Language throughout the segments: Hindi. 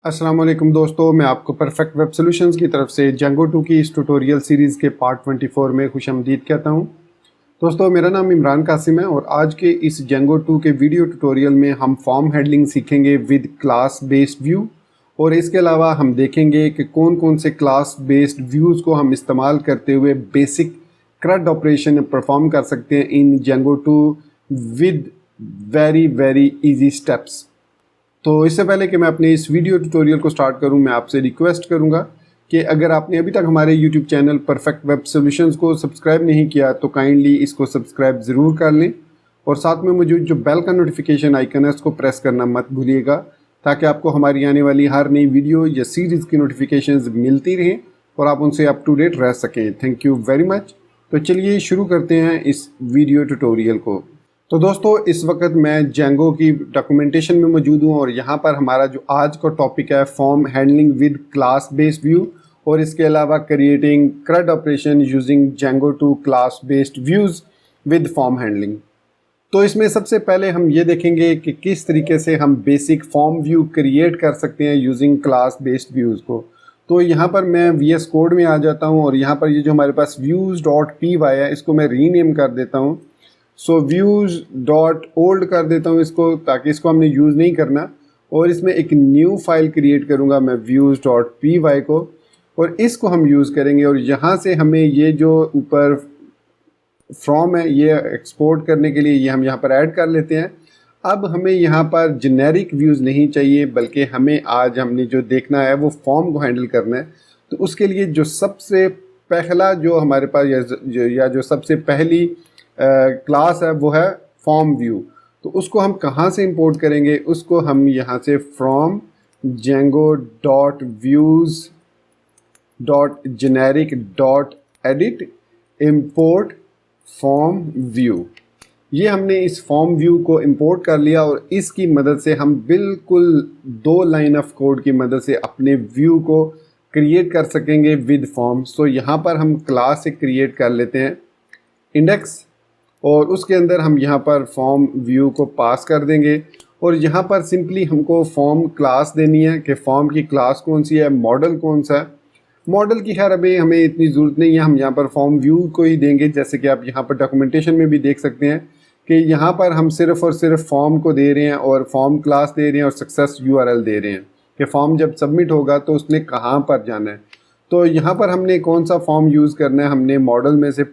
अस्सलाम वालेकुम दोस्तों, मैं आपको परफेक्ट वेब सॉल्यूशंस की तरफ से जेंगो 2 की इस ट्यूटोरियल सीरीज़ के पार्ट 24 में खुशामदीद कहता हूं। दोस्तों, मेरा नाम इमरान कासिम है और आज के इस जेंगो 2 के वीडियो ट्यूटोरियल में हम फॉर्म हैंडलिंग सीखेंगे विद क्लास बेस्ड व्यू। और इसके अलावा हम देखेंगे कि कौन कौन से क्लास बेस्ड व्यूज़ को हम इस्तेमाल करते हुए बेसिक CRUD ऑपरेशन परफॉर्म कर सकते हैं in Django 2 with very easy steps. तो इससे पहले कि मैं अपने इस वीडियो ट्यूटोरियल को स्टार्ट करूं, मैं आपसे रिक्वेस्ट करूंगा कि अगर आपने अभी तक हमारे YouTube channel perfect web solutions को सब्सक्राइब नहीं किया तो काइंडली इसको सब्सक्राइब ज़रूर कर लें और साथ में मुझे जो बेल का नोटिफिकेशन आइकन है उसको प्रेस करना मत भूलिएगा, ताकि आपको हमारी आने वाली हर नई वीडियो या सीरीज़ की नोटिफिकेशंस मिलती रहें और आप उनसे अप टू डेट रह सकें। Thank you very much. तो चलिए शुरू करते हैं इस वीडियो ट्यूटोरियल को। तो दोस्तों, इस वक्त मैं जेंगो की डॉक्यूमेंटेशन में मौजूद हूँ और यहाँ पर हमारा जो आज का टॉपिक है form handling with class based view और इसके अलावा creating CRUD operation using Django 2 class based views with form handling. तो इसमें सबसे पहले हम ये देखेंगे कि किस तरीके से हम बेसिक फॉर्म व्यू क्रिएट कर सकते हैं यूजिंग क्लास बेस्ड व्यूज़ को। तो यहाँ पर मैं VS कोड में आ जाता हूँ और यहाँ पर ये जो हमारे पास views.py है इसको मैं रीनेम कर देता हूँ। सो व्यूज़ डॉट ओल्ड कर देता हूँ इसको, ताकि इसको हमने यूज़ नहीं करना, और इसमें एक न्यू फाइल क्रिएट करूँगा मैं views.py को, और इसको हम यूज़ करेंगे। और यहाँ से हमें ये जो ऊपर फ्रॉम है ये एक्सपोर्ट करने के लिए ये हम यहाँ पर ऐड कर लेते हैं। अब हमें यहाँ पर जेनेरिक व्यूज़ नहीं चाहिए, बल्कि हमें आज हमने जो देखना है वो फॉर्म को हैंडल करना है। तो उसके लिए जो सबसे पहला जो हमारे पास या जो सबसे पहली क्लास है वो है फॉर्म व्यू। तो उसको हम कहाँ से इंपोर्ट करेंगे, उसको हम यहाँ से from Django dot views dot generic dot edit import form view, ये हमने इस फॉर्म व्यू को इंपोर्ट कर लिया और इसकी मदद से हम बिल्कुल 2 लाइन ऑफ कोड की मदद से अपने व्यू को क्रिएट कर सकेंगे विद फॉर्म। सो यहाँ पर हम क्लास से क्रिएट कर लेते हैं इंडेक्स और उसके अंदर हम यहाँ पर फॉर्म व्यू को पास कर देंगे और यहाँ पर सिंपली हमको फॉर्म क्लास देनी है कि फॉर्म की क्लास कौन सी है, मॉडल कौन सा है। मॉडल की खैर अभी हमें इतनी ज़रूरत नहीं है, हम यहाँ पर फॉर्म व्यू को ही देंगे। जैसे कि आप यहाँ पर डॉक्यूमेंटेशन में भी देख सकते हैं कि यहाँ पर हम सिर्फ और सिर्फ फॉर्म को दे रहे हैं और फॉर्म क्लास दे रहे हैं और सक्सेस URL दे रहे हैं कि फॉर्म जब सबमिट होगा तो उसने कहाँ पर जाना है। तो यहाँ पर हमने कौन सा फॉर्म यूज़ करना है, हमने मॉडल में से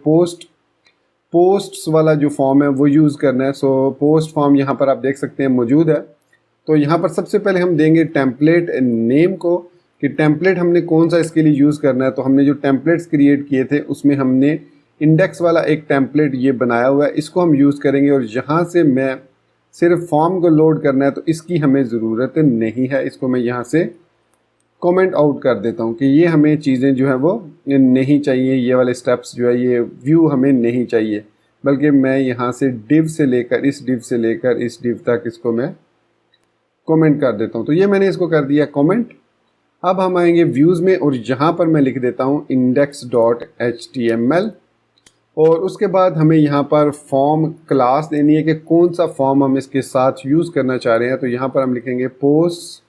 पोस्ट्स वाला जो फॉर्म है वो यूज़ करना है। सो पोस्ट फॉर्म यहाँ पर आप देख सकते हैं मौजूद है। तो यहाँ पर सबसे पहले हम देंगे टेम्पलेट नेम को कि टेम्पलेट हमने कौन सा इसके लिए यूज़ करना है। तो हमने जो टेम्पलेट्स क्रिएट किए थे उसमें हमने इंडेक्स वाला एक टेम्पलेट ये बनाया हुआ है, इसको हम यूज़ करेंगे। और यहाँ से मैं सिर्फ फॉर्म को लोड करना है तो इसकी हमें ज़रूरत नहीं है, इसको मैं यहाँ से कमेंट आउट कर देता हूँ कि ये हमें चीज़ें जो है वो नहीं चाहिए, ये वाले स्टेप्स जो है ये व्यू हमें नहीं चाहिए, बल्कि मैं यहाँ से डिव से लेकर इस डिव तक इसको मैं कमेंट कर देता हूँ। तो ये मैंने इसको कर दिया कमेंट। अब हम आएंगे व्यूज़ में और यहाँ पर मैं लिख देता हूँ index.html और उसके बाद हमें यहाँ पर फॉर्म क्लास देनी है कि कौन सा फॉर्म हम इसके साथ यूज़ करना चाह रहे हैं। तो यहाँ पर हम लिखेंगे पोस्ट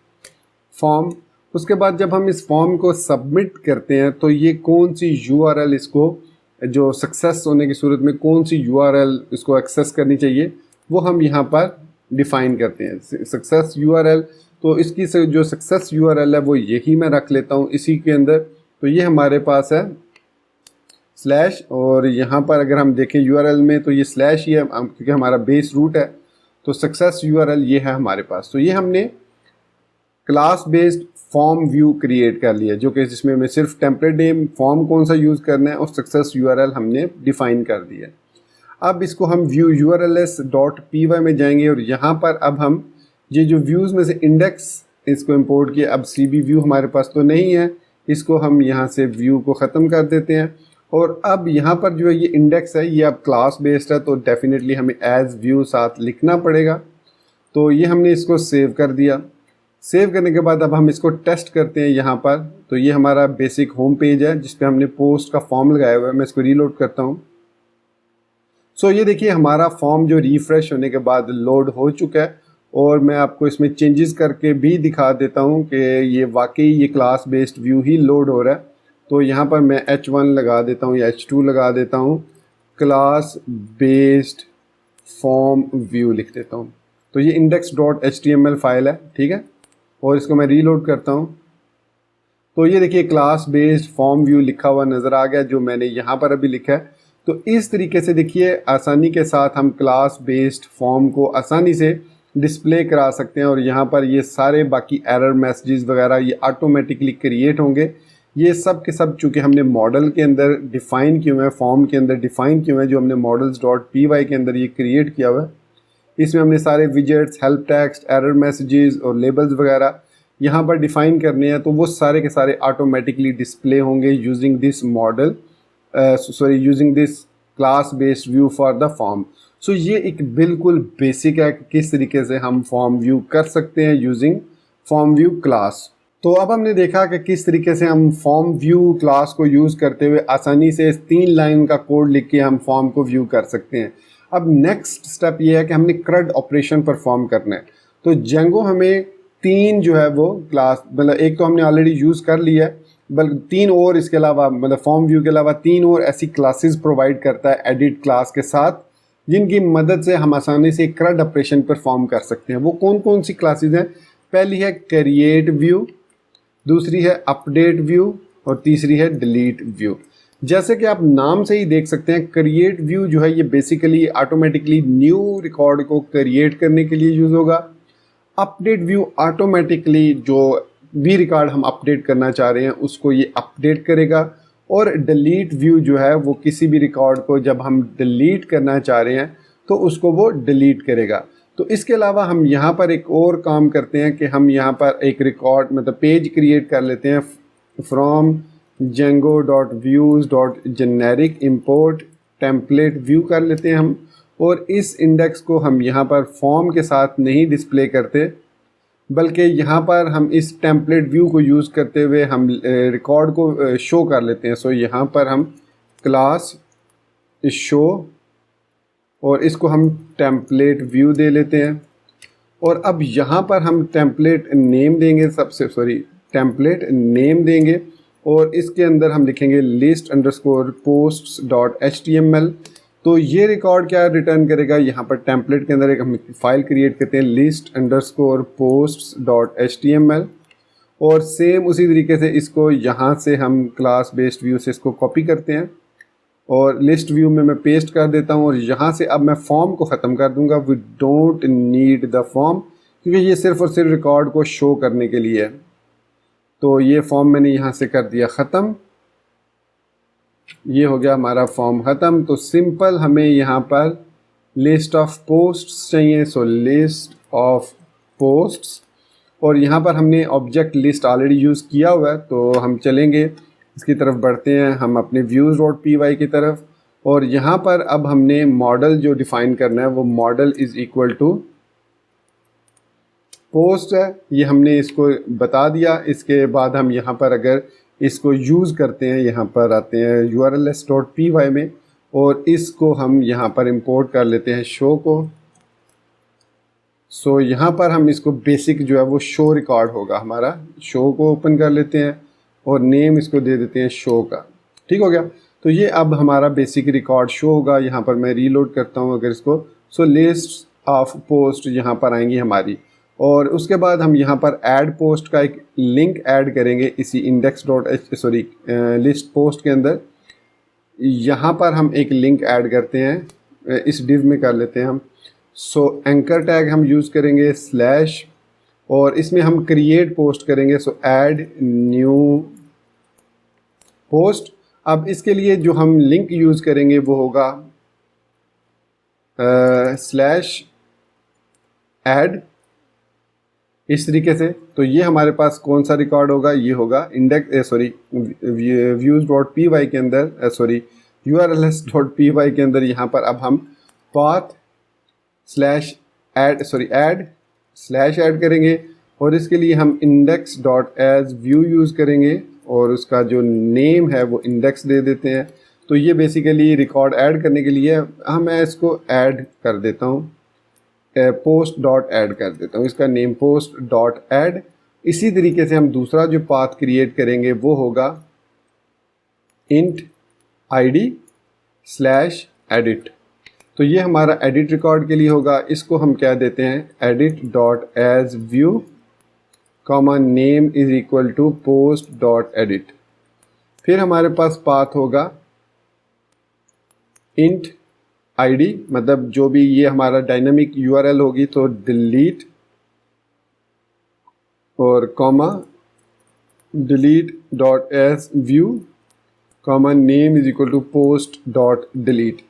फॉर्म। उसके बाद जब हम इस फॉर्म को सबमिट करते हैं तो ये कौन सी URL इसको जो सक्सेस होने की सूरत में कौन सी URL इसको एक्सेस करनी चाहिए वो हम यहाँ पर डिफ़ाइन करते हैं सक्सेस URL। तो इसकी जो सक्सेस URL है वो यही मैं रख लेता हूँ इसी के अंदर। तो ये हमारे पास है स्लैश, और यहाँ पर अगर हम देखें URL में तो ये स्लैश ही है क्योंकि हमारा बेस रूट है। तो सक्सेस URL ये है हमारे पास। तो ये हमने class based form view create कर लिया, जो कि जिसमें हमें सिर्फ टेम्पलेट नेम, फॉर्म कौन सा यूज़ करना है और सक्सेस URL हमने डिफ़ाइन कर दिया। अब इसको हम व्यू urls.py में जाएंगे और यहाँ पर अब हम ये जो व्यूज़ में से इंडेक्स इसको इंपोर्ट किया। अब CB व्यू हमारे पास तो नहीं है, इसको हम यहाँ से व्यू को ख़त्म कर देते हैं। और अब यहाँ पर जो है ये इंडेक्स है ये अब क्लास बेस्ड है, तो डेफिनेटली हमें एज व्यू साथ लिखना पड़ेगा। तो ये हमने इसको सेव कर दिया। सेव करने के बाद अब हम इसको टेस्ट करते हैं यहाँ पर। तो ये हमारा बेसिक होम पेज है जिस पे हमने पोस्ट का फॉर्म लगाया हुआ है। मैं इसको रीलोड करता हूँ। सो ये देखिए हमारा फॉर्म जो रिफ़्रेश होने के बाद लोड हो चुका है और मैं आपको इसमें चेंजेस करके भी दिखा देता हूँ कि ये वाकई ये क्लास बेस्ड व्यू ही लोड हो रहा है। तो यहाँ पर मैं H1 लगा देता हूँ या H2 लगा देता हूँ, क्लास बेस्ड फॉर्म व्यू लिख देता हूँ। तो ये index.html फाइल है, ठीक है। और इसको मैं रीलोड करता हूँ तो ये देखिए क्लास बेस्ड फॉर्म व्यू लिखा हुआ नज़र आ गया जो मैंने यहाँ पर अभी लिखा है। तो इस तरीके से देखिए आसानी के साथ हम क्लास बेस्ड फॉर्म को आसानी से डिस्प्ले करा सकते हैं और यहाँ पर ये सारे बाकी एरर मैसेजेस वगैरह ये ऑटोमेटिकली क्रिएट होंगे। ये सब के सब चूँकि हमने मॉडल के अंदर डिफ़ाइन किए हुए हैं, फॉर्म के अंदर डिफ़ाइन किए हुए हैं, जो हमने models.py के अंदर ये क्रिएट किया हुआ है। इसमें हमने सारे widgets, help text, error messages और लेबल्स वगैरह यहाँ पर डिफ़ाइन करने हैं। तो वो सारे के सारे ऑटोमेटिकली डिस्प्ले होंगे using this model using this class based view for the form. So ये एक बिल्कुल बेसिक है कि किस तरीके से हम फॉर्म व्यू कर सकते हैं यूजिंग फॉर्म व्यू क्लास। तो अब हमने देखा कि किस तरीके से हम फॉर्म व्यू क्लास को यूज़ करते हुए आसानी से 3 लाइन का कोड लिख के हम फॉर्म को व्यू कर सकते हैं। अब नेक्स्ट स्टेप ये है कि हमने CRUD ऑपरेशन परफॉर्म करना है। तो जेंगो हमें 3 जो है वो क्लास, मतलब एक तो हमने ऑलरेडी यूज़ कर लिया है, बल्कि 3 और इसके अलावा, मतलब फॉर्म व्यू के अलावा 3 और ऐसी क्लासेस प्रोवाइड करता है एडिट क्लास के साथ, जिनकी मदद से हम आसानी से CRUD ऑपरेशन परफॉर्म कर सकते हैं। वो कौन कौन सी क्लासेस हैं? पहली है क्रिएट व्यू, दूसरी है अपडेट व्यू और तीसरी है डिलीट व्यू। जैसे कि आप नाम से ही देख सकते हैं, क्रिएट व्यू जो है ये बेसिकली ऑटोमेटिकली न्यू रिकॉर्ड को क्रिएट करने के लिए यूज़ होगा। अपडेट व्यू ऑटोमेटिकली जो भी रिकॉर्ड हम अपडेट करना चाह रहे हैं उसको ये अपडेट करेगा। और डिलीट व्यू जो है वो किसी भी रिकॉर्ड को जब हम डिलीट करना चाह रहे हैं तो उसको वो डिलीट करेगा। तो इसके अलावा हम यहाँ पर एक और काम करते हैं कि हम यहाँ पर एक रिकॉर्ड, मतलब पेज क्रिएट कर लेते हैं from django.views.generic import template view कर लेते हैं हम। और इस इंडेक्स को हम यहाँ पर फॉर्म के साथ नहीं डिस्प्ले करते, बल्कि यहाँ पर हम इस टेम्पलेट व्यू को यूज़ करते हुए हम रिकॉर्ड को शो कर लेते हैं। सो यहाँ पर हम क्लास शो और इसको हम टेम्पलेट व्यू दे लेते हैं। और अब यहाँ पर हम टेम्पलेट नेम देंगे, टेम्पलेट नेम देंगे और इसके अंदर हम लिखेंगे list_posts.html। तो ये रिकॉर्ड क्या रिटर्न करेगा? यहाँ पर टेम्पलेट के अंदर एक हम फाइल क्रिएट करते हैं list_posts.html और सेम उसी तरीके से इसको यहाँ से हम क्लास बेस्ड व्यू से इसको कॉपी करते हैं और लिस्ट व्यू में मैं पेस्ट कर देता हूँ। और यहाँ से अब मैं फॉर्म को ख़त्म कर दूँगा। We don't need the form, क्योंकि ये सिर्फ और सिर्फ रिकॉर्ड को शो करने के लिए है। तो ये फॉर्म मैंने यहाँ से कर दिया ख़त्म। ये हो गया हमारा फॉर्म ख़त्म। तो सिंपल हमें यहाँ पर लिस्ट ऑफ पोस्ट्स चाहिए। सो लिस्ट ऑफ पोस्ट्स, और यहाँ पर हमने ऑब्जेक्ट लिस्ट ऑलरेडी यूज़ किया हुआ है तो हम चलेंगे इसकी तरफ, बढ़ते हैं हम अपने views.py की तरफ। और यहाँ पर अब हमने मॉडल जो डिफ़ाइन करना है वो model is equal to post है, ये हमने इसको बता दिया। इसके बाद हम यहाँ पर अगर इसको यूज़ करते हैं, यहाँ पर आते हैं urls.py में और इसको हम यहाँ पर इंपोर्ट कर लेते हैं शो को। सो यहाँ पर हम इसको बेसिक जो है वो शो रिकॉर्ड होगा हमारा। शो को ओपन कर लेते हैं और नेम इसको दे देते हैं शो का। ठीक हो गया। तो ये अब हमारा बेसिक रिकॉर्ड शो होगा। यहाँ पर मैं रीलोड करता हूँ अगर इसको, सो लिस्ट ऑफ पोस्ट यहाँ पर आएंगी हमारी। और उसके बाद हम यहाँ पर ऐड पोस्ट का एक लिंक ऐड करेंगे इसी लिस्ट पोस्ट के अंदर। यहाँ पर हम एक लिंक ऐड करते हैं, इस डिव में कर लेते हैं हम। सो एंकर टैग हम यूज़ करेंगे स्लैश और इसमें हम क्रिएट पोस्ट करेंगे। सो ऐड न्यू पोस्ट। अब इसके लिए जो हम लिंक यूज़ करेंगे वो होगा स्लैश ऐड, इस तरीके से। तो ये हमारे पास कौन सा रिकॉर्ड होगा? ये होगा views.py के अंदर, urls.py के अंदर। यहाँ पर अब हम path ऐड स्लैश ऐड करेंगे और इसके लिए हम index.asView यूज़ करेंगे और उसका जो नेम है वो इंडेक्स दे देते हैं। तो ये बेसिकली रिकॉर्ड ऐड करने के लिए मैं इसको ऐड कर देता हूँ पोस्ट डॉट ऐड कर देता हूँ, इसका नेम पोस्ट डॉट ऐड। इसी तरीके से हम दूसरा जो पाथ क्रिएट करेंगे वो होगा इंट id स्लैश एडिट। तो ये हमारा एडिट रिकॉर्ड के लिए होगा। इसको हम क्या देते हैं, edit dot as view comma name is equal to post dot edit. फिर हमारे पास पाथ होगा इंट id, मतलब जो भी ये हमारा डायनामिक URL होगी तो डिलीट और comma delete dot as view comma name is equal to post dot delete.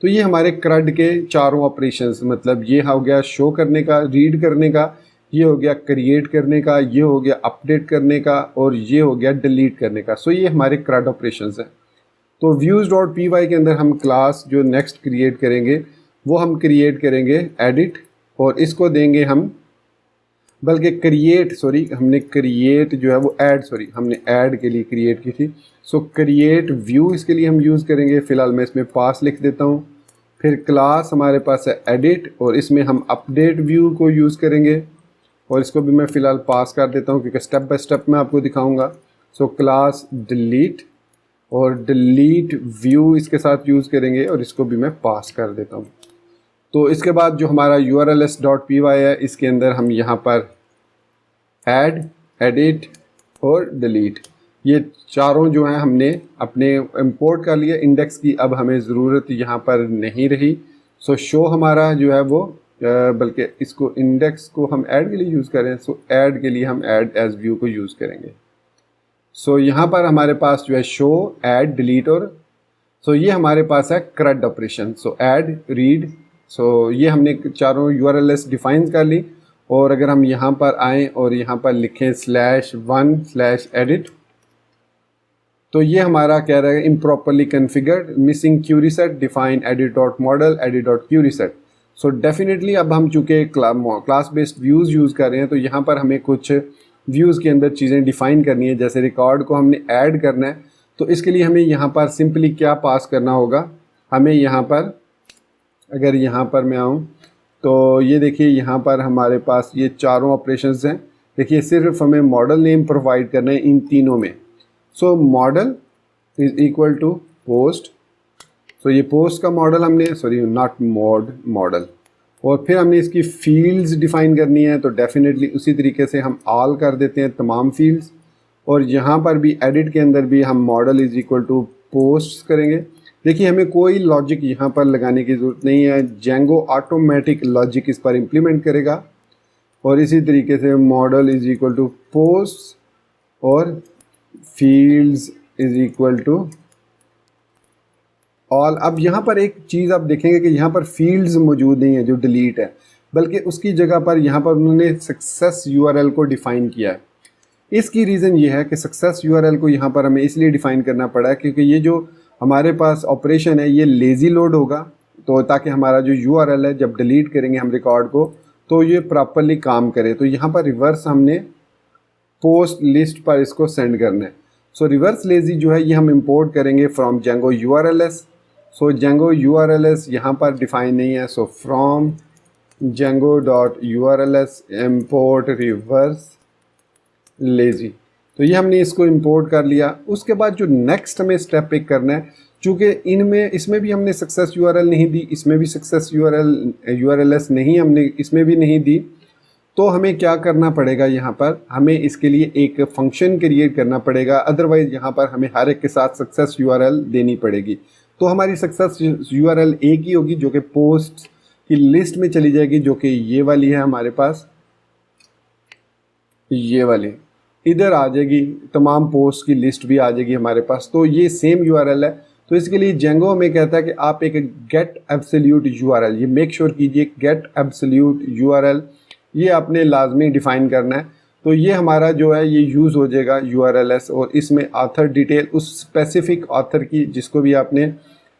तो ये हमारे CRUD के चारों ऑपरेशंस, मतलब ये हो गया शो करने का, रीड करने का, ये हो गया क्रिएट करने का, ये हो गया अपडेट करने का, और ये हो गया डिलीट करने का। सो ये हमारे CRUD ऑपरेशंस हैं। तो views.py के अंदर हम क्लास जो नेक्स्ट क्रिएट करेंगे वो हम क्रिएट करेंगे एडिट, और इसको देंगे हम, बल्कि हमने क्रिएट जो है वो हमने ऐड के लिए क्रिएट की थी। सो क्रिएट व्यू इसके लिए हम यूज़ करेंगे। फ़िलहाल मैं इसमें पास लिख देता हूँ। फिर क्लास हमारे पास है एडिट, और इसमें हम अपडेट व्यू को यूज़ करेंगे, और इसको भी मैं फ़िलहाल पास कर देता हूँ क्योंकि स्टेप बाय स्टेप मैं आपको दिखाऊँगा। सो क्लास डिलीट और डिलीट व्यू इसके साथ यूज़ करेंगे, और इसको भी मैं पास कर देता हूँ। तो इसके बाद जो हमारा urls.py है, इसके अंदर हम यहाँ पर ऐड, एडिट और डिलीट, ये चारों जो हैं हमने अपने इंपोर्ट कर लिया इंडेक्स की। अब हमें ज़रूरत यहाँ पर नहीं रही। सो शो हमारा जो है वो, बल्कि इसको इंडेक्स को हम ऐड के लिए यूज़ करें। सो ऐड के लिए हम ऐड एज व्यू को यूज़ करेंगे। सो यहाँ पर हमारे पास जो है शो, ऐड, डिलीट और ये हमारे पास है CRUD ऑपरेशन। सो ऐड, रीड, ये हमने चारों URLs डिफाइन कर ली। और अगर हम यहाँ पर आएँ और यहाँ पर लिखें /1/edit, तो ये हमारा कह रहा है improperly configured, missing query set, define edit.model, edit.queryset। So definitely अब हम चूँकि क्लास बेस्ड व्यूज़ यूज़ कर रहे हैं, तो यहाँ पर हमें कुछ व्यूज़ के अंदर चीज़ें डिफ़ाइन करनी है। जैसे रिकॉर्ड को हमने ऐड करना है, तो इसके लिए हमें यहाँ पर सिंपली क्या पास करना होगा, हमें यहाँ पर, अगर यहाँ पर मैं आऊँ तो ये देखिए यहाँ पर हमारे पास ये चारों ऑपरेशंस हैं। देखिए सिर्फ हमें मॉडल नेम प्रोवाइड करना है इन तीनों में। So model is equal to post. So ये पोस्ट का मॉडल हमने, नॉट मॉडल, और फिर हमने इसकी फील्ड्स डिफ़ाइन करनी है। तो डेफिनेटली उसी तरीके से हम ऑल कर देते हैं तमाम फील्ड्स, और यहाँ पर भी एडिट के अंदर भी हम model is equal to post करेंगे। देखिए हमें कोई लॉजिक यहाँ पर लगाने की ज़रूरत नहीं है, जेंगो ऑटोमेटिक लॉजिक इस पर इम्प्लीमेंट करेगा। और इसी तरीके से model is equal to post और fields is equal to all. अब यहाँ पर एक चीज़ आप देखेंगे कि यहाँ पर फील्ड्स मौजूद नहीं है जो डिलीट है, बल्कि उसकी जगह पर यहाँ पर उन्होंने सक्सेस URL को डिफ़ाइन किया है। इसकी रीज़न ये है कि सक्सेस URL को यहाँ पर हमें इसलिए डिफ़ाइन करना पड़ा है क्योंकि ये जो हमारे पास ऑपरेशन है ये लेज़ी लोड होगा, तो ताकि हमारा जो URL है जब डिलीट करेंगे हम रिकॉर्ड को तो ये प्रॉपरली काम करे। तो यहाँ पर रिवर्स हमने पोस्ट लिस्ट पर इसको सेंड करना है। सो रिवर्स लेज़ी जो है ये हम इंपोर्ट करेंगे from Django URLs। So Django URLs यहाँ पर डिफ़ाइन नहीं है। So from django.urls import reverse lazy, तो ये हमने इसको इंपोर्ट कर लिया। उसके बाद जो नेक्स्ट हमें स्टेप पिक करना है, चूँकि इसमें भी हमने सक्सेस URL नहीं दी, इसमें भी सक्सेस URLs नहीं हमने इसमें भी नहीं दी, तो हमें क्या करना पड़ेगा, यहाँ पर हमें इसके लिए एक फंक्शन क्रिएट करना पड़ेगा। अदरवाइज़ यहाँ पर हमें हर एक के साथ सक्सेस URL देनी पड़ेगी। तो हमारी सक्सेस URL एक ही होगी जो कि पोस्ट की लिस्ट में चली जाएगी, जो कि ये वाली है हमारे पास, ये वाली इधर आ जाएगी, तमाम पोस्ट की लिस्ट भी आ जाएगी हमारे पास। तो ये सेम URL है। तो इसके लिए जेंगो हमें कहता है कि आप एक गेट एब्सोल्यूट URL, ये मेक श्योर कीजिए गेट एब्सोल्यूट URL ये आपने लाजमी डिफ़ाइन करना है। तो ये हमारा जो है ये यूज़ हो जाएगा URLs, और इसमें ऑथर डिटेल उस स्पेसिफिक ऑथर की जिसको भी आपने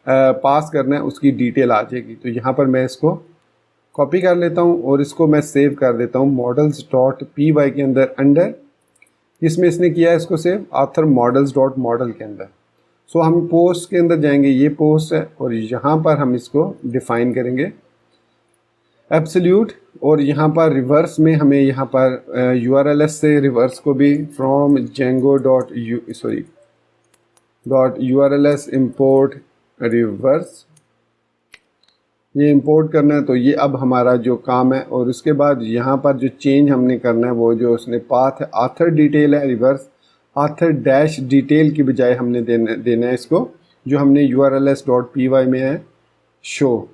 पास करना है उसकी डिटेल आ जाएगी। तो यहाँ पर मैं इसको कॉपी कर लेता हूँ और इसको मैं सेव कर देता हूँ models.py के अंदर इसमें इसने किया है इसको सेव ऑथर models.model के अंदर। सो हम पोस्ट के अंदर जाएंगे, ये पोस्ट है और यहाँ पर हम इसको डिफ़ाइन करेंगे एब्सोल्यूट, और यहाँ पर रिवर्स में हमें यहाँ पर URLs से रिवर्स को भी फ्रॉम django.urls import रिवर्स, ये इंपोर्ट करना है। तो ये अब हमारा जो काम है, और उसके बाद यहाँ पर जो चेंज हमने करना है वो जो उसने पाथ है आथर डिटेल है, रिवर्स आथर डैश डिटेल की बजाय हमने देना है इसको जो हमने urls.py में है शो।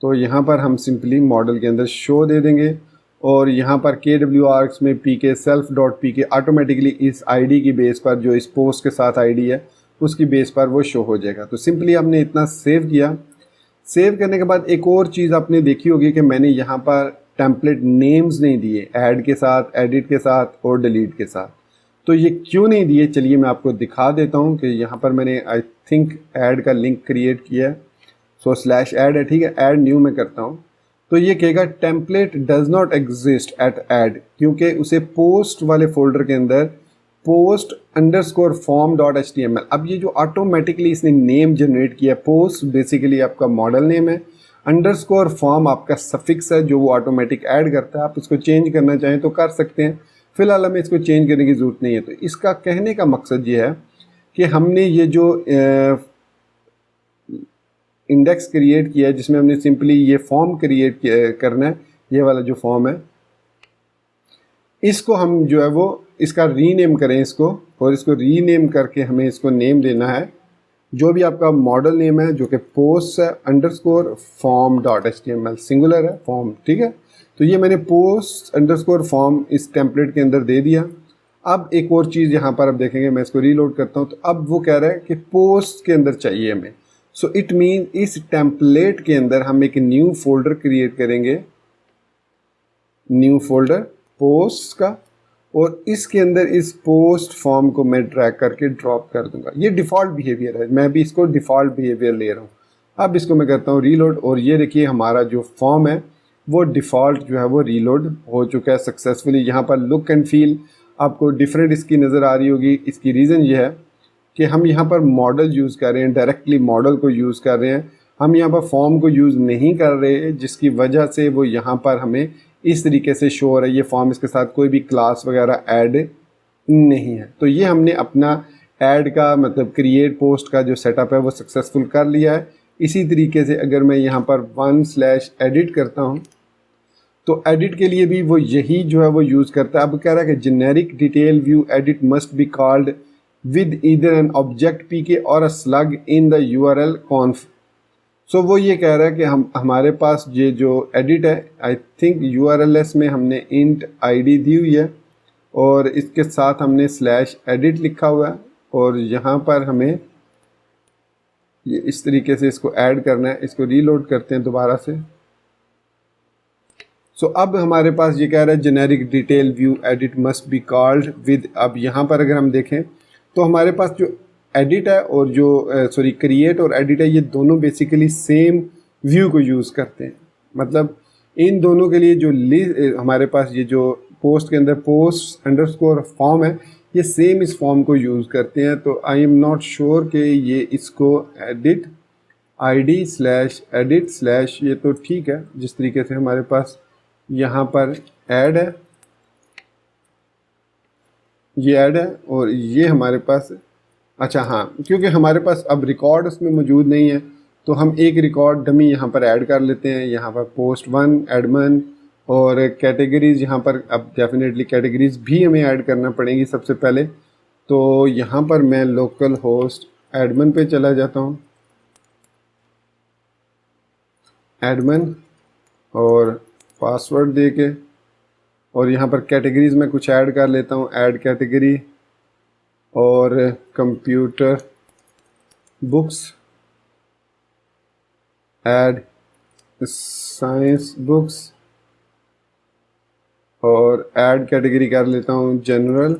तो यहाँ पर हम सिंपली मॉडल के अंदर शो दे देंगे, और यहाँ पर KWArgs में pk self.pk ऑटोमेटिकली इस आईडी की बेस पर जो इस पोस्ट के साथ आईडी है उसकी बेस पर वो शो हो जाएगा। तो सिंपली हमने इतना सेव किया। सेव करने के बाद एक और चीज़ आपने देखी होगी कि मैंने यहाँ पर टेम्पलेट नेम्स नहीं दिए, ऐड के साथ, एडिट के साथ और डिलीट के साथ। तो ये क्यों नहीं दिए, चलिए मैं आपको दिखा देता हूँ कि यहाँ पर मैंने आई थिंक ऐड का लिंक क्रिएट किया है। सो /ऐड है, ठीक है, ऐड न्यू में करता हूँ। तो ये कहेगा template does not exist at add, क्योंकि उसे पोस्ट वाले फोल्डर के अंदर post_form.html, अब ये जो ऑटोमेटिकली इसने नेम जनरेट किया, पोस्ट बेसिकली आपका मॉडल नेम है, _form आपका सफिक्स है जो वो ऑटोमेटिक ऐड करता है। आप इसको चेंज करना चाहें तो कर सकते हैं, फिलहाल हमें इसको चेंज करने की ज़रूरत नहीं है। तो इसका कहने का मकसद ये है कि हमने ये जो इंडेक्स क्रिएट किया है जिसमें हमने सिंपली ये फॉर्म क्रिएट करना है, ये वाला जो फॉर्म है इसको हम जो है वो इसका रीनेम करें इसको, और इसको रीनेम करके हमें इसको नेम देना है जो भी आपका मॉडल नेम है जो कि पोस्ट है _form.html, सिंगुलर है फॉर्म, ठीक है। तो ये मैंने post_form इस टेम्पलेट के अंदर दे दिया। अब एक और चीज़ यहाँ पर आप देखेंगे, मैं इसको रीलोड करता हूँ तो अब वो कह रहा है कि पोस्ट के अंदर चाहिए हमें। सो इट मीन इस टेम्पलेट के अंदर हम एक न्यू फोल्डर क्रिएट करेंगे, न्यू फोल्डर पोस्ट का, और इसके अंदर इस पोस्ट फॉर्म को मैं ड्रैग करके ड्रॉप कर दूंगा। ये डिफ़ॉल्ट बिहेवियर है, मैं भी इसको डिफ़ॉल्ट बिहेवियर ले रहा हूँ। अब इसको मैं करता हूँ रीलोड, और ये देखिए हमारा जो फॉर्म है वो डिफ़ॉल्ट जो है वो रीलोड हो चुका है सक्सेसफुली। यहाँ पर लुक एंड फील आपको डिफरेंट इसकी नज़र आ रही होगी। इसकी रीज़न ये है कि हम यहाँ पर मॉडल यूज़ कर रहे हैं, डायरेक्टली मॉडल को यूज़ कर रहे हैं, हम यहाँ पर फॉर्म को यूज़ नहीं कर रहे, जिसकी वजह से वो यहाँ पर हमें इस तरीके से शो हो रहा है। ये फॉर्म, इसके साथ कोई भी क्लास वगैरह ऐड नहीं है। तो ये हमने अपना ऐड का मतलब क्रिएट पोस्ट का जो सेटअप है वो सक्सेसफुल कर लिया है। इसी तरीके से अगर मैं यहाँ पर 1/edit करता हूँ तो एडिट के लिए भी वो यही जो है वो यूज़ करता है। अब कह रहा है कि generic detail view edit must be called with either an object pk or a slug in the URL conf। सो वो ये कह रहा है कि हमारे पास ये जो एडिट है, आई थिंक URLs में हमने int id दी हुई है और इसके साथ हमने /edit लिखा हुआ है, और यहाँ पर हमें ये इस तरीके से इसको ऐड करना है। इसको रीलोड करते हैं दोबारा से। सो अब हमारे पास ये कह रहा है generic detail view edit must be called with. अब यहाँ पर अगर हम देखें तो हमारे पास जो एडिट है और जो क्रिएट और एडिट है, ये दोनों बेसिकली सेम व्यू को यूज़ करते हैं। मतलब इन दोनों के लिए जो हमारे पास ये जो पोस्ट के अंदर post_form है, ये सेम इस फॉर्म को यूज़ करते हैं। तो आई एम नॉट श्योर कि ये इसको एडिट id/edit/ ये तो ठीक है जिस तरीके से हमारे पास यहाँ पर ऐड है, ये ऐड है, और ये हमारे पास, अच्छा हाँ, क्योंकि हमारे पास अब रिकॉर्ड उसमें मौजूद नहीं है तो हम एक रिकॉर्ड डमी यहाँ पर ऐड कर लेते हैं। यहाँ पर post1 एडमिन और कैटेगरीज़, यहाँ पर अब डेफिनेटली कैटेगरीज़ भी हमें ऐड करना पड़ेगी सबसे पहले। तो यहाँ पर मैं लोकल होस्ट एडमिन पे चला जाता हूँ, एडमिन और पासवर्ड दे के, और यहाँ पर कैटेगरीज़ में कुछ ऐड कर लेता हूँ, ऐड कैटेगरी और computer books, add science books, और ऐड कैटेगरी कर लेता हूँ जनरल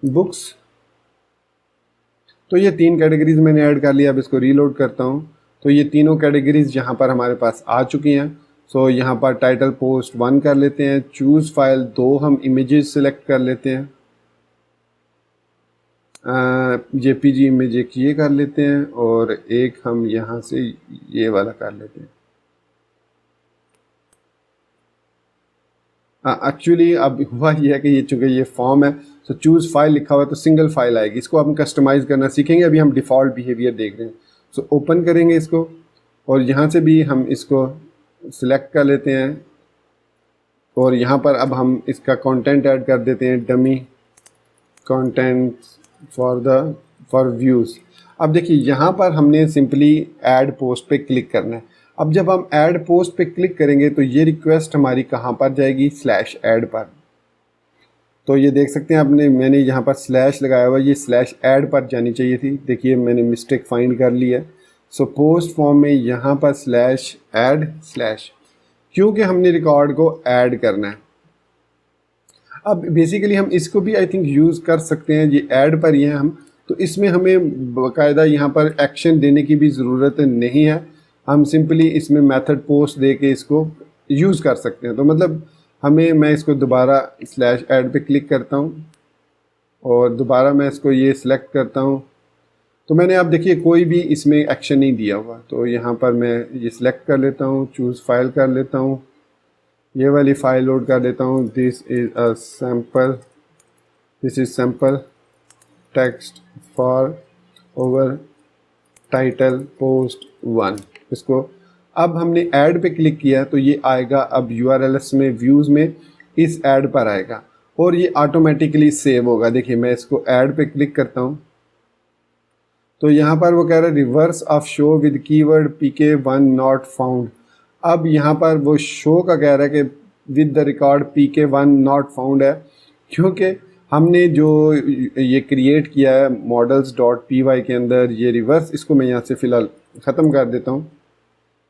बुक्स। तो ये 3 कैटेगरीज़ मैंने ऐड कर लिया। अब इसको रीलोड करता हूँ तो ये तीनों कैटेगरीज़ यहाँ पर हमारे पास आ चुकी हैं। सो यहाँ पर टाइटल post1 कर लेते हैं, चूज़ फाइल 2 हम इमेजेस सेलेक्ट कर लेते हैं, JPG इमेज एक ये कर लेते हैं, और एक हम यहाँ से ये वाला कर लेते हैं। एक्चुअली अब हुआ ये है कि ये चूँकि ये फॉर्म है, तो चूज़ फाइल लिखा हुआ है तो सिंगल फाइल आएगी। इसको हम कस्टमाइज़ करना सीखेंगे। अभी हम डिफ़ॉल्ट बिहेवियर देख रहे हैं। सो ओपन करेंगे इसको और यहाँ से भी हम इसको सिलेक्ट कर लेते हैं और यहाँ पर अब हम इसका कंटेंट ऐड कर देते हैं, डमी कंटेंट फॉर व्यूज़। अब देखिए यहाँ पर हमने सिंपली ऐड पोस्ट पे क्लिक करना है। अब जब हम ऐड पोस्ट पे क्लिक करेंगे तो ये रिक्वेस्ट हमारी कहाँ पर जाएगी, स्लैश ऐड पर। तो ये देख सकते हैं आपने, मैंने यहाँ पर स्लैश लगाया हुआ, ये स्लैश ऐड पर जानी चाहिए थी। देखिए मैंने मिस्टेक फाइंड कर ली है। सो पोस्ट फॉर्म में यहाँ पर स्लैश ऐड स्लैश, क्योंकि हमने रिकॉर्ड को ऐड करना है। अब बेसिकली हम इसको भी आई थिंक यूज़ कर सकते हैं, ये ऐड पर ही है हम, तो इसमें हमें बाकायदा यहाँ पर एक्शन देने की भी ज़रूरत नहीं है। हम सिंपली इसमें मेथड पोस्ट दे के इसको यूज़ कर सकते हैं। तो मतलब मैं इसको दोबारा स्लैश ऐड पे क्लिक करता हूँ और दोबारा मैं इसको ये सिलेक्ट करता हूँ। तो मैंने आप देखिए कोई भी इसमें एक्शन नहीं दिया हुआ। तो यहाँ पर मैं ये सिलेक्ट कर लेता हूँ, चूज़ फाइल कर लेता हूँ, ये वाली फाइल लोड कर देता हूँ। This is sample text for over title post 1। इसको अब हमने ऐड पे क्लिक किया तो ये आएगा अब URLs में, व्यूज़ में इस ऐड पर आएगा और ये ऑटोमेटिकली सेव होगा। देखिए मैं इसको ऐड पे क्लिक करता हूँ तो यहाँ पर वो कह रहा है reverse of show with keyword PK1 not found. अब यहाँ पर वो शो का कह रहा है कि with the record PK1 not found है, क्योंकि हमने जो ये क्रिएट किया है models.py के अंदर ये रिवर्स, इसको मैं यहाँ से फ़िलहाल ख़त्म कर देता हूँ।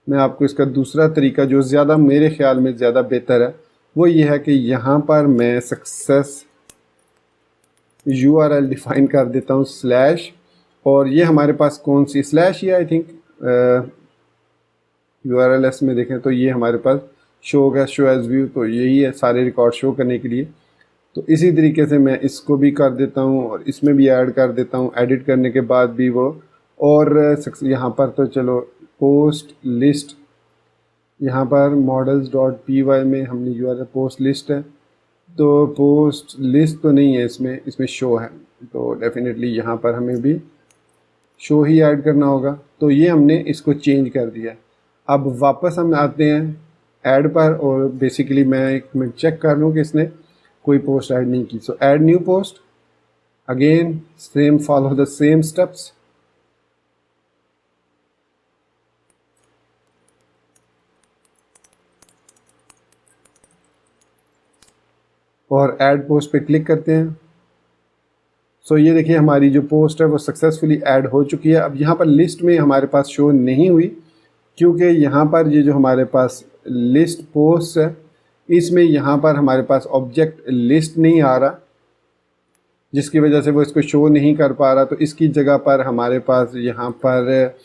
मैं आपको इसका दूसरा तरीका जो ज़्यादा मेरे ख़्याल में ज़्यादा बेहतर है वो ये है कि यहाँ पर मैं सक्सेस URL डिफ़ाइन कर देता हूँ स्लैश, और ये हमारे पास कौन सी स्लैश ही आई थिंक URLs में देखें तो ये हमारे पास शो होगा, शो एज व्यू, तो यही है सारे रिकॉर्ड शो करने के लिए। तो इसी तरीके से मैं इसको भी कर देता हूँ और इसमें भी ऐड कर देता हूँ, एडिट करने के बाद भी वो। और यहाँ पर तो चलो पोस्ट लिस्ट, यहाँ पर models.py में हमने URL पोस्ट लिस्ट है, तो पोस्ट लिस्ट तो नहीं है इसमें शो है, तो डेफिनेटली यहाँ पर हमें भी शो ही ऐड करना होगा। तो ये हमने इसको चेंज कर दिया। अब वापस हम आते हैं ऐड पर और बेसिकली मैं एक मिनट चेक कर लूँ कि इसने कोई पोस्ट ऐड नहीं की। सो add new post, again same, follow the same steps. और ऐड पोस्ट पे क्लिक करते हैं। सो ये देखिए हमारी जो पोस्ट है वो सक्सेसफुली ऐड हो चुकी है। अब यहाँ पर लिस्ट में हमारे पास शो नहीं हुई, क्योंकि यहाँ पर ये जो हमारे पास लिस्ट पोस्ट है इसमें यहाँ पर हमारे पास ऑब्जेक्ट लिस्ट नहीं आ रहा, जिसकी वजह से वो इसको शो नहीं कर पा रहा। तो इसकी जगह पर हमारे पास यहाँ पर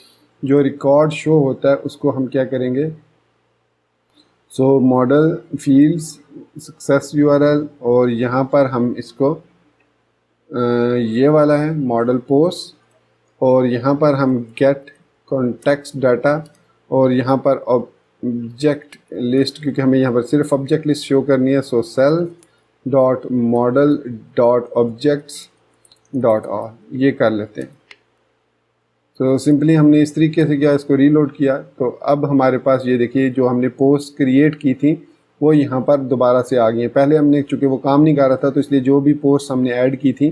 जो रिकॉर्ड शो होता है उसको हम क्या करेंगे, सो मॉडल फील्ड्स सक्सेस URL, और यहाँ पर हम इसको ये वाला है मॉडल पोस्ट, और यहाँ पर हम गेट कॉन्टेक्स्ट डाटा, और यहाँ पर ऑब्जेक्ट लिस्ट, क्योंकि हमें यहाँ पर सिर्फ ऑब्जेक्ट लिस्ट शो करनी है। सो self.model.objects.all ये कर लेते हैं। तो सिंपली हमने इस तरीके से किया, इसको रीलोड किया। तो अब हमारे पास ये देखिए जो हमने पोस्ट क्रिएट की थी वो यहाँ पर दोबारा से आ गई है। पहले हमने चूँकि वो काम नहीं कर रहा था तो इसलिए जो भी पोस्ट हमने ऐड की थी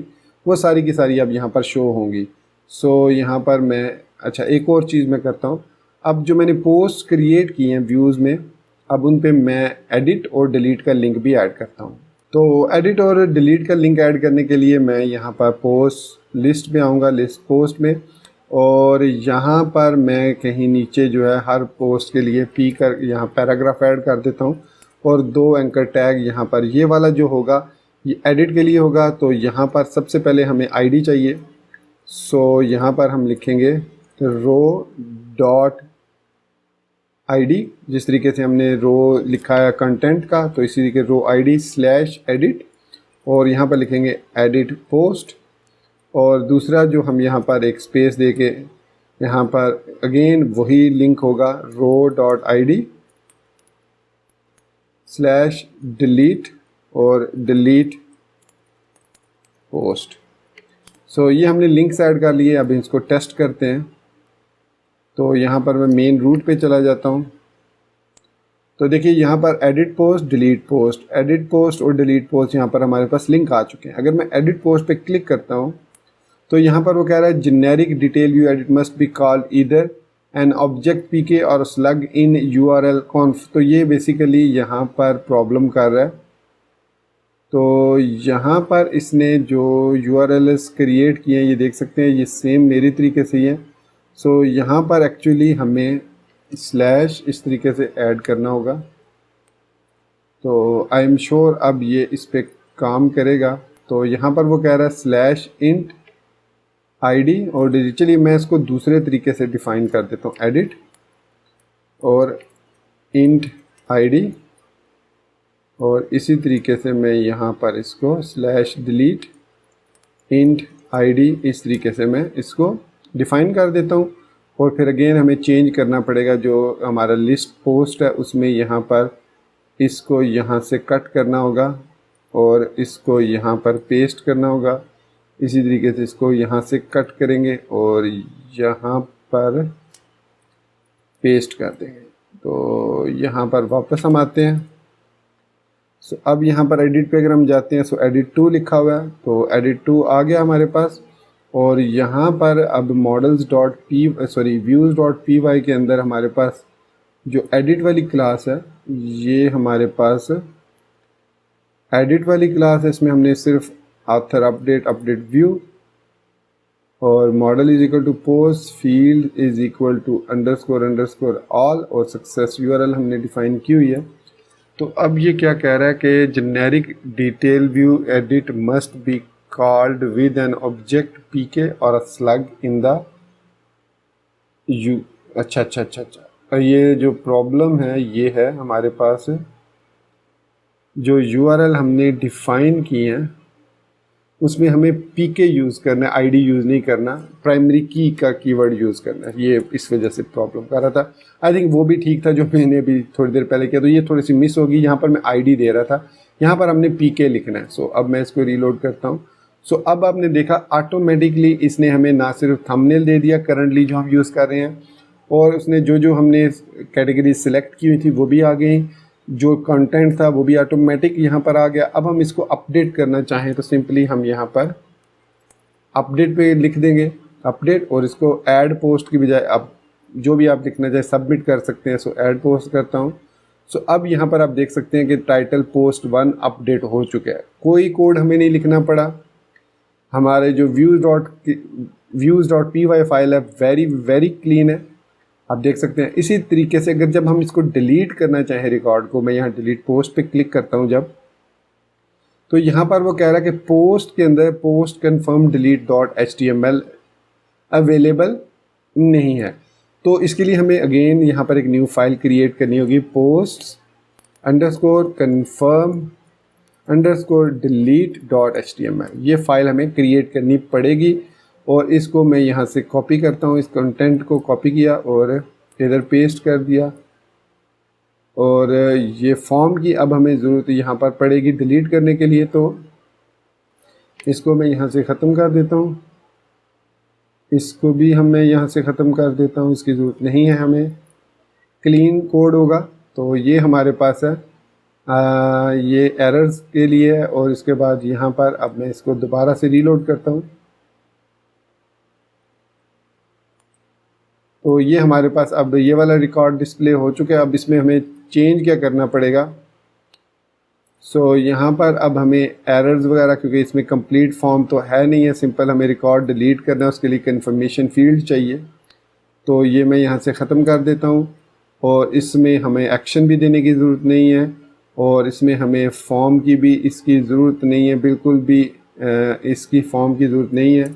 वो सारी की सारी अब यहाँ पर शो होंगी। सो यहाँ पर मैं एक और चीज़ मैं करता हूँ। अब जो मैंने पोस्ट क्रिएट की हैं व्यूज़ में, अब उन पे मैं एडिट और डिलीट का लिंक भी ऐड करता हूँ। तो एडिट और डिलीट का लिंक ऐड करने के लिए मैं यहाँ पर पोस्ट लिस्ट में आऊँगा, लिस्ट पोस्ट में, और यहाँ पर मैं कहीं नीचे जो है हर पोस्ट के लिए यहाँ पैराग्राफ ऐड कर देता हूँ, और 2 एंकर टैग यहाँ पर। ये वाला जो होगा ये एडिट के लिए होगा। तो यहाँ पर सबसे पहले हमें आईडी चाहिए। सो यहाँ पर हम लिखेंगे ro.id, जिस तरीके से हमने रो लिखा है कंटेंट का, तो इसी तरीके ro.id स्लैश एडिट, और यहाँ पर लिखेंगे एडिट पोस्ट, और दूसरा जो हम यहाँ पर एक स्पेस दे के यहाँ पर अगेन वही लिंक होगा ro.id स्लैश डिलीट और डिलीट पोस्ट। सो ये हमने लिंक्स ऐड कर लिए। अब इसको टेस्ट करते हैं। तो यहाँ पर मैं मेन रूट पे चला जाता हूँ। तो देखिए यहाँ पर edit post, delete post, edit post और डिलीट पोस्ट यहाँ पर हमारे पास लिंक आ चुके हैं। अगर मैं एडिट पोस्ट पे क्लिक करता हूँ तो यहाँ पर वो कह रहा है generic detail view edit must be called either an object PK और स्लग इन यूआरएल कॉन्फ। तो ये बेसिकली यहाँ पर प्रॉब्लम कर रहा है। तो यहाँ पर इसने जो यूआरएल्स क्रिएट किए हैं ये देख सकते हैं, ये सेम मेरी तरीके से ही है। सो यहाँ पर एक्चुअली हमें स्लैश इस तरीके से ऐड करना होगा। तो आई एम श्योर अब ये इस पर काम करेगा। तो यहाँ पर वो कह रहा है स्लैश इंट आईडी और डिजिट। चलिए मैं इसको दूसरे तरीके से डिफ़ाइन कर देता हूँ, एडिट और इंट आईडी, और इसी तरीके से मैं यहाँ पर इसको स्लैश डिलीट इंट आईडी इस तरीके से मैं इसको डिफ़ाइन कर देता हूँ। और फिर अगेन हमें चेंज करना पड़ेगा जो हमारा लिस्ट पोस्ट है उसमें, यहाँ पर इसको यहाँ से कट करना होगा और इसको यहाँ पर पेस्ट करना होगा। इसी तरीके से इसको यहाँ से कट करेंगे और यहाँ पर पेस्ट कर देंगे। तो यहाँ पर वापस हम आते हैं। सो अब यहाँ पर एडिट पे अगर हम जाते हैं, सो एडिट टू लिखा हुआ है, तो एडिट टू आ गया हमारे पास। और यहाँ पर अब व्यूज़ डॉट पी वाई के अंदर हमारे पास जो एडिट वाली क्लास है, ये हमारे पास एडिट वाली क्लास है। इसमें हमने सिर्फ ऑथर अपडेट व्यू और model is equal to post, field is equal to underscore all और सक्सेस यूआरएल हमने डिफाइन की हुई है। तो अब ये क्या कह रहा है कि generic detail view edit must be called with an object PK और a slug in the U. अच्छा। ये जो प्रॉब्लम है ये है हमारे पास जो यूआरएल हमने डिफाइन की है उसमें हमें पीके यूज़ करना है, आईडी यूज़ नहीं करना, प्राइमरी की का कीवर्ड यूज़ करना है। ये इस वजह से प्रॉब्लम कर रहा था। आई थिंक वो भी ठीक था जो मैंने अभी थोड़ी देर पहले किया, तो ये थोड़ी सी मिस होगी। यहाँ पर मैं आईडी दे रहा था, यहाँ पर हमने पीके लिखना है। सो अब मैं इसको रीलोड करता हूँ। सो अब आपने देखा ऑटोमेटिकली इसने हमें ना सिर्फ थंबनेल दे दिया करंटली जो हम यूज़ कर रहे हैं, और उसने जो हमने कैटेगरी सिलेक्ट की हुई थी वो भी आ गई, जो कंटेंट था वो भी ऑटोमेटिक यहाँ पर आ गया। अब हम इसको अपडेट करना चाहें तो सिंपली हम यहाँ पर अपडेट पे लिख देंगे अपडेट, और इसको ऐड पोस्ट की बजाय अब जो भी आप लिखना चाहे सबमिट कर सकते हैं। सो ऐड पोस्ट करता हूँ। सो अब यहाँ पर आप देख सकते हैं कि टाइटल पोस्ट 1 अपडेट हो चुका है। कोई कोड हमें नहीं लिखना पड़ा। हमारे जो views dot P Y file है वेरी क्लीन है, आप देख सकते हैं। इसी तरीके से अगर जब हम इसको डिलीट करना चाहें रिकॉर्ड को, मैं यहाँ डिलीट पोस्ट पे क्लिक करता हूँ जब, तो यहाँ पर वो कह रहा है कि पोस्ट के अंदर post confirm delete dot HTML available नहीं है। तो इसके लिए हमें अगेन यहाँ पर एक न्यू फाइल क्रिएट करनी होगी, post underscore confirm underscore delete dot HTML। ये फाइल हमें क्रिएट करनी पड़ेगी और इसको मैं यहाँ से कॉपी करता हूँ। इस कंटेंट को कॉपी किया और इधर पेस्ट कर दिया, और ये फॉर्म की अब हमें ज़रूरत यहाँ पर पड़ेगी डिलीट करने के लिए। तो इसको मैं यहाँ से ख़त्म कर देता हूँ, इसको भी मैं यहाँ से ख़त्म कर देता हूँ, इसकी ज़रूरत नहीं है हमें। क्लीन कोड होगा तो ये हमारे पास है, ये एरर्स के लिए है। और इसके बाद यहाँ पर अब मैं इसको दोबारा से रीलोड करता हूँ। तो ये हमारे पास अब ये वाला रिकॉर्ड डिस्प्ले हो चुका है। अब इसमें हमें चेंज क्या करना पड़ेगा। सो यहाँ पर अब हमें एरर्स वगैरह, क्योंकि इसमें कंप्लीट फॉर्म तो है नहीं है, सिंपल हमें रिकॉर्ड डिलीट करना है, उसके लिए कन्फर्मेशन फील्ड चाहिए। तो ये मैं यहाँ से ख़त्म कर देता हूँ, और इसमें हमें एक्शन भी देने की ज़रूरत नहीं है, और इसमें हमें फॉर्म की भी इसकी ज़रूरत नहीं है, बिल्कुल भी इसकी फॉर्म की ज़रूरत नहीं है।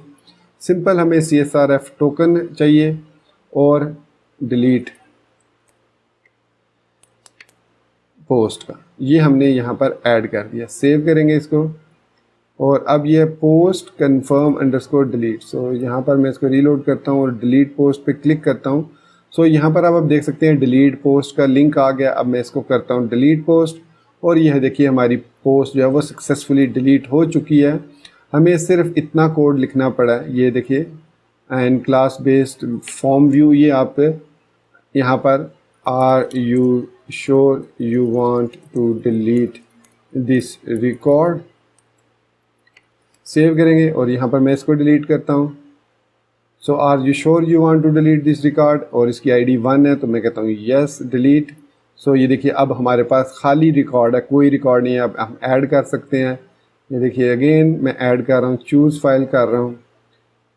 सिंपल हमें CSRF टोकन चाहिए और डिलीट पोस्ट का, ये हमने यहाँ पर ऐड कर दिया। सेव करेंगे इसको, और अब ये पोस्ट कन्फर्म अंडरस्कोर डिलीट। सो यहाँ पर मैं इसको रीलोड करता हूँ और डिलीट पोस्ट पे क्लिक करता हूँ। सो यहाँ पर अब आप देख सकते हैं डिलीट पोस्ट का लिंक आ गया। अब मैं इसको करता हूँ डिलीट पोस्ट, और यह देखिए हमारी पोस्ट जो है वो सक्सेसफुली डिलीट हो चुकी है। हमें सिर्फ इतना कोड लिखना पड़ा है, ये देखिए and class based form view, ये आप यहाँ पर are you sure you want to delete this record save करेंगे और यहाँ पर मैं इसको डिलीट करता हूँ। So are you sure you want to delete this record, और इसकी आईडी 1 है तो मैं कहता हूँ यस डिलीट। सो ये देखिए अब हमारे पास खाली रिकॉर्ड है, कोई रिकॉर्ड नहीं है, अब हम ऐड कर सकते हैं। ये देखिए अगेन मैं ऐड कर रहा हूँ, चूज़ फाइल कर रहा हूँ,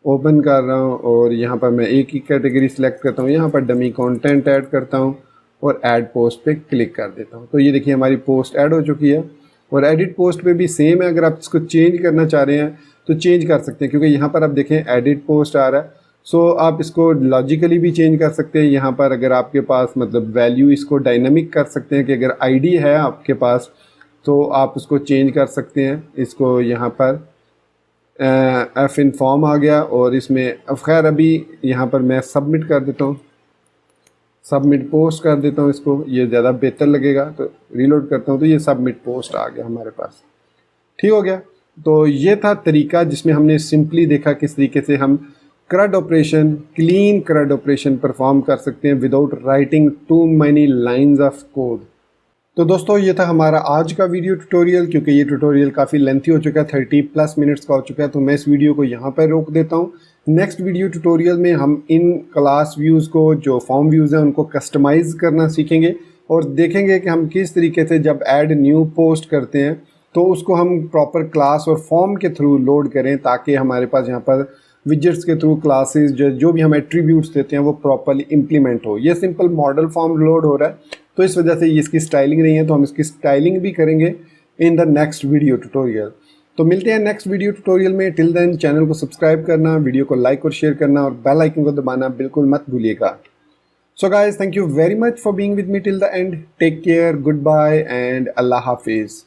ओपन कर रहा हूँ और यहाँ पर मैं एक ही कैटेगरी सेलेक्ट करता हूँ, यहाँ पर डमी कंटेंट ऐड करता हूँ और ऐड पोस्ट पे क्लिक कर देता हूँ। तो ये देखिए हमारी पोस्ट ऐड हो चुकी है। और एडिट पोस्ट पे भी सेम है, अगर आप इसको चेंज करना चाह रहे हैं तो चेंज कर सकते हैं, क्योंकि यहाँ पर आप देखें एडिट पोस्ट आ रहा है। सो आप इसको लॉजिकली भी चेंज कर सकते हैं। यहाँ पर अगर आपके पास मतलब वैल्यू, इसको डायनामिक कर सकते हैं कि अगर आईडी है आपके पास तो आप उसको चेंज कर सकते हैं। इसको यहाँ पर एफ इन फॉर्म आ गया और इसमें खैर अभी यहाँ पर मैं सबमिट कर देता हूँ, सबमिट पोस्ट कर देता हूँ इसको, ये ज़्यादा बेहतर लगेगा। तो रीलोड करता हूँ तो ये सबमिट पोस्ट आ गया हमारे पास, ठीक हो गया। तो ये था तरीका जिसमें हमने सिंपली देखा किस तरीके से हम CRUD operation, clean CRUD operation perform कर सकते हैं without writing too many lines of code. तो दोस्तों ये था हमारा आज का वीडियो ट्यूटोरियल। क्योंकि ये ट्यूटोरियल काफ़ी लेंथी हो चुका है, 30+ मिनट्स का हो चुका है, तो मैं इस वीडियो को यहाँ पर रोक देता हूँ। नेक्स्ट वीडियो ट्यूटोरियल में हम इन क्लास व्यूज़ को, जो फॉर्म व्यूज़ हैं, उनको कस्टमाइज़ करना सीखेंगे और देखेंगे कि हम किस तरीके से जब ऐड न्यू पोस्ट करते हैं तो उसको हम प्रॉपर क्लास और फॉर्म के थ्रू लोड करें, ताकि हमारे पास यहाँ पर विजेट्स के थ्रू क्लासेस जो भी हम एट्रीब्यूट्स देते हैं वो प्रॉपर्ली इम्प्लीमेंट हो। ये सिंपल मॉडल फॉर्म लोड हो रहा है तो इस वजह से ये इसकी स्टाइलिंग नहीं है, तो हम इसकी स्टाइलिंग भी करेंगे in the next video tutorial. तो मिलते हैं नेक्स्ट वीडियो ट्यूटोरियल में। टिल देन चैनल को सब्सक्राइब करना, वीडियो को लाइक और शेयर करना और बेल आइकन को दबाना बिल्कुल मत भूलिएगा। So guys, thank you very much for being with me till the end. Take care, goodbye and अल्लाह हाफिज़।